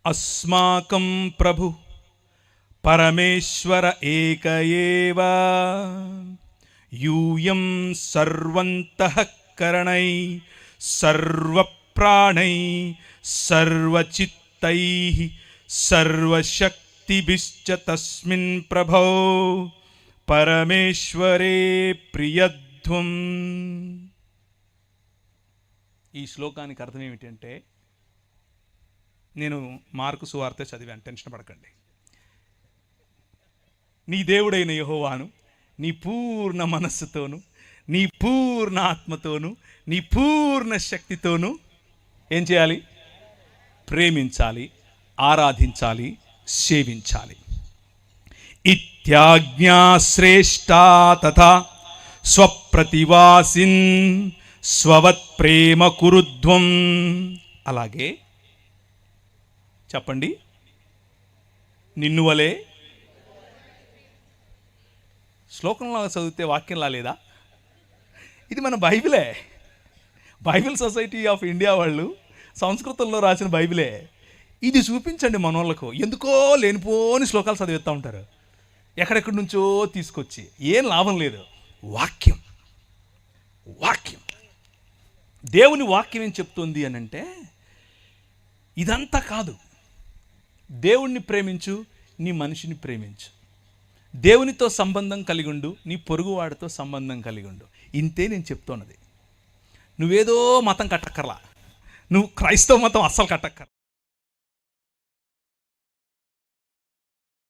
అస్మాకం ప్రభు పరమేశ్వర ఏక ఏవ యూయం సర్వంతఃకరణై సర్వప్రాణై సర్వచిత్తై సర్వశక్తిభిశ్చ తస్మిన్ ప్రభో పరమేశ్వరే ప్రియధ్వం. ఈ శ్లోకానికి అర్థం ఏమిటంటే, నేను మార్కు సువార్త చదివాను, టెన్షన్ పడకండి. నీ దేవుడైన యెహోవాను నీ పూర్ణ మనస్సుతోను, నీ పూర్ణ ఆత్మతోను, నీ పూర్ణ శక్తితోను ఏం చేయాలి? ప్రేమించాలి, ఆరాధించాలి, సేవించాలి. ఇత్యాజ్ఞా శ్రేష్టా తథా స్వప్రతివాసిన్ స్వవత్ ప్రేమ కురుధ్వం. అలాగే చెప్పండి, నిన్ను వలే. శ్లోకంలో చదివితే వాక్యంలా లేదా? ఇది మన బైబిలే, బైబిల్ సొసైటీ ఆఫ్ ఇండియా వాళ్ళు సంస్కృతంలో రాసిన బైబిలే. ఇది చూపించండి మనోళ్ళకు. ఎందుకో లేనిపోని శ్లోకాలు చదివిస్తూ ఉంటారు, ఎక్కడెక్కడి నుంచో తీసుకొచ్చి. ఏం లాభం లేదు. వాక్యం, వాక్యం, దేవుని వాక్యం ఏం చెప్తుంది అని అంటే, ఇదంతా కాదు. దేవుణ్ణి ప్రేమించు, నీ మనిషిని ప్రేమించు, దేవునితో సంబంధం కలిగి ఉండు, నీ పొరుగువాడితో సంబంధం కలిగి ఉండు. ఇంతే నేను చెప్తున్నది. నువ్వేదో మతం కట్టక్కర్లా, నువ్వు క్రైస్తవ మతం అస్సలు కట్టక్కర్లా.